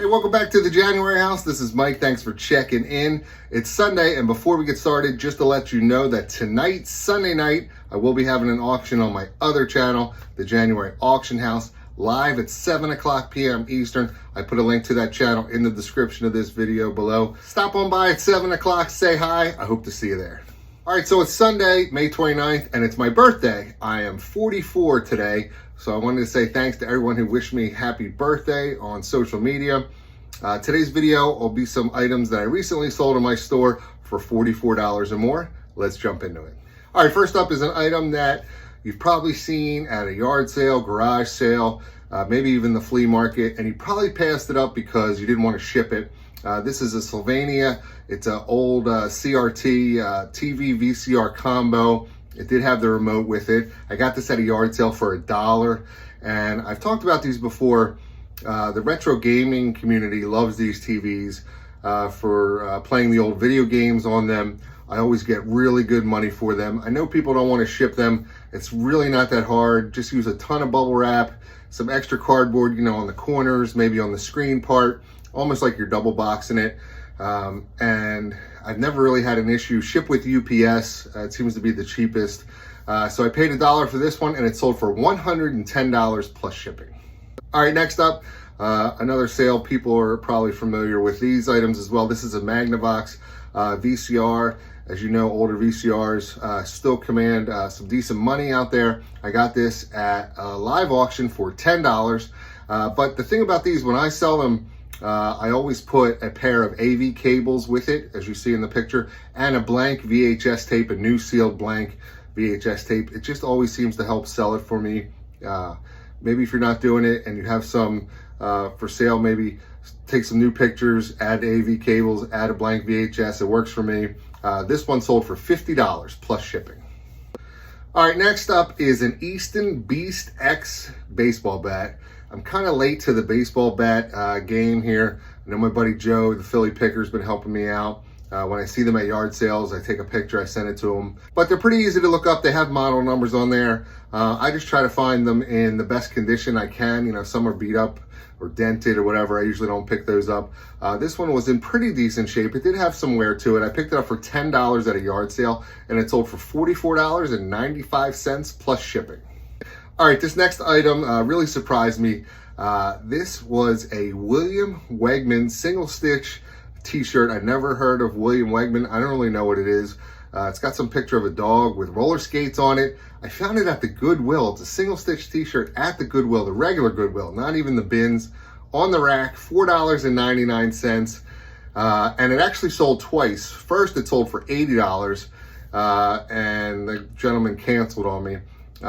welcome back to the January house. This is Mike. Thanks for checking in. It's Sunday, and before we get started, just to let you know that tonight, Sunday night, I will be having an auction on my other channel, the January Auction House, live at 7 o'clock p.m. Eastern. I put a link to that channel in the description of this video below. Stop on by at 7 o'clock, say hi. I hope to see you there. All right, so it's Sunday, May 29th, and it's my birthday. I am 44 today, so I wanted to say thanks to everyone who wished me happy birthday on social media. Today's video will be some items that I recently sold in my store for $44 or more. Let's jump into it. All right, first up is an item that you've probably seen at a yard sale, garage sale, maybe even the flea market, and you probably passed it up because you didn't want to ship it. This is a Sylvania. It's an old CRT TV VCR combo. It did have the remote with it. I got this at a yard sale for $1, and I've talked about these before. The retro gaming community loves these TVs for playing the old video games on them. I always get really good money for them. I know people don't want to ship them. It's really not that hard. Just use a ton of bubble wrap, some extra cardboard, you know, on the corners, maybe on the screen part, almost like you're double boxing it. And I've never really had an issue. Ship with UPS, it seems to be the cheapest. So I paid $1 for this one, and it sold for $110 plus shipping. All right, next up, another sale. People are probably familiar with these items as well. This is a Magnavox VCR. As you know, older VCRs still command some decent money out there. I got this at a live auction for $10. But the thing about these, when I sell them, I always put a pair of AV cables with it, as you see in the picture, and a blank VHS tape, a new sealed blank VHS tape. It just always seems to help sell it for me. Maybe if you're not doing it and you have some for sale, maybe take some new pictures, add AV cables, add a blank VHS. It works for me. This one sold for $50 plus shipping. All right, next up is an Easton Beast X baseball bat. I'm kind of late to the baseball bat game here. I know my buddy Joe, the Philly picker, has been helping me out. When I see them at yard sales, I take a picture, I send it to them. But they're pretty easy to look up. They have model numbers on there. I just try to find them in the best condition I can. You know, some are beat up or dented or whatever. I usually don't pick those up. This one was in pretty decent shape. It did have some wear to it. I picked it up for $10 at a yard sale, and it sold for $44.95 plus shipping. All right, this next item really surprised me. This was a William Wegman single stitch t-shirt. I'd never heard of William Wegman. I don't really know what it is. It's got some picture of a dog with roller skates on it. I found it at the Goodwill. It's a single stitch t-shirt at the Goodwill, the regular Goodwill, not even the bins, on the rack, $4.99. And it actually sold twice. First, it sold for $80, and the gentleman canceled on me.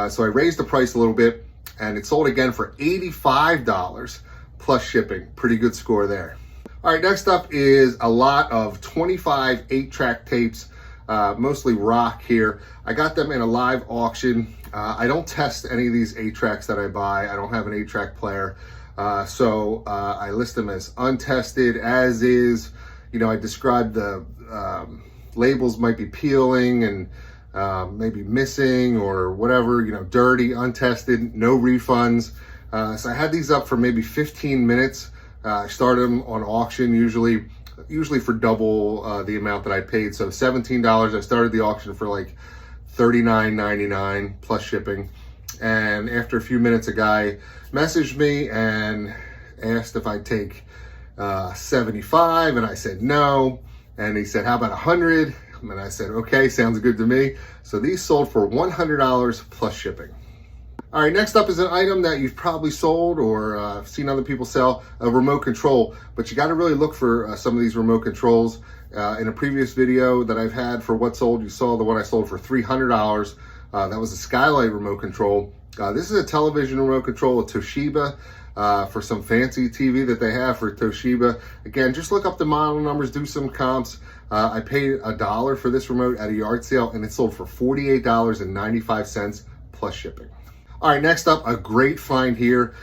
So I raised the price a little bit, and it sold again for $85 plus shipping. Pretty good score there. All right, next up is a lot of 25 8-track tapes, mostly rock here. I got them in a live auction. I don't test any of these 8-tracks that I buy. I don't have an 8-track player. So I list them as untested, as is. You know, I describe the labels might be peeling and maybe missing or whatever, you know, dirty, untested, no refunds. So I had these up for maybe 15 minutes. I started them on auction, usually for double the amount that I paid. So $17. I started the auction for like $39.99 plus shipping. And after a few minutes, a guy messaged me and asked if I'd take 75, and I said no. And he said, how about 100? And I said, okay, sounds good to me. So these sold for $100 plus shipping. All right, next up is an item that you've probably sold or seen other people sell, a remote control. But you got to really look for some of these remote controls. In a previous video that I've had for what sold, you saw the one I sold for $300. That was a Skylight remote control. This is a television remote control, a Toshiba, for some fancy TV that they have for Toshiba. Again, just look up the model numbers, do some comps. I paid $1 for this remote at a yard sale, and it sold for $48.95 plus shipping. All right, next up, a great find here.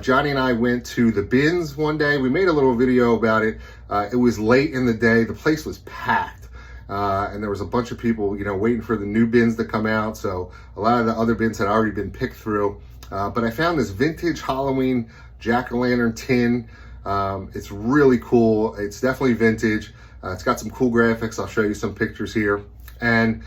Johnny and I went to the bins one day. We made a little video about it. It was late in the day. The place was packed. And there was a bunch of people, you know, waiting for the new bins to come out. So a lot of the other bins had already been picked through. But I found this vintage Halloween jack-o'-lantern tin. It's really cool. It's definitely vintage. It's got some cool graphics. I'll show you some pictures here. And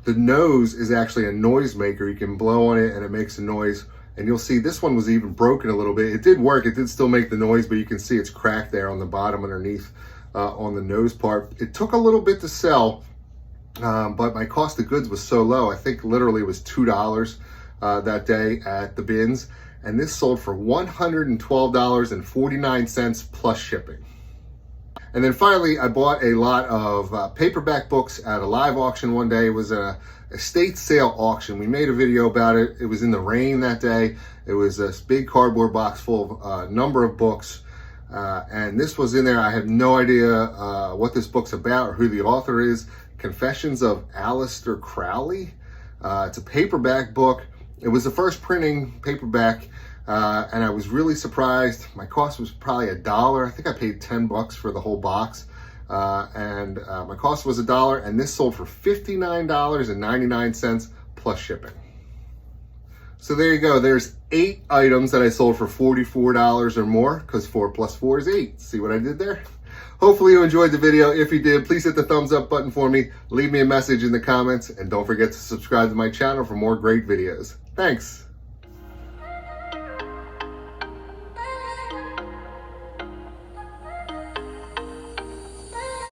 the nose is actually a noise maker. You can blow on it and it makes a noise. And you'll see this one was even broken a little bit. It did work. It did still make the noise, but you can see it's cracked there on the bottom underneath on the nose part. It took a little bit to sell, but my cost of goods was so low. I think literally it was $2 that day at the bins. And this sold for $112.49 plus shipping. And then finally, I bought a lot of paperback books at a live auction one day. It was a estate sale auction. We made a video about it. It was in the rain that day. It was this big cardboard box full of a number of books. And this was in there. I have no idea what this book's about or who the author is. Confessions of Aleister Crowley. It's a paperback book. It was the first printing paperback. And I was really surprised. My cost was probably $1. I think I paid $10 for the whole box. And my cost was $1, and this sold for $59.99 plus shipping. So there you go. There's 8 items that I sold for $44 or more, because 4 plus 4 is 8. See what I did there? Hopefully you enjoyed the video. If you did, please hit the thumbs up button for me. Leave me a message in the comments, and don't forget to subscribe to my channel for more great videos. Thanks.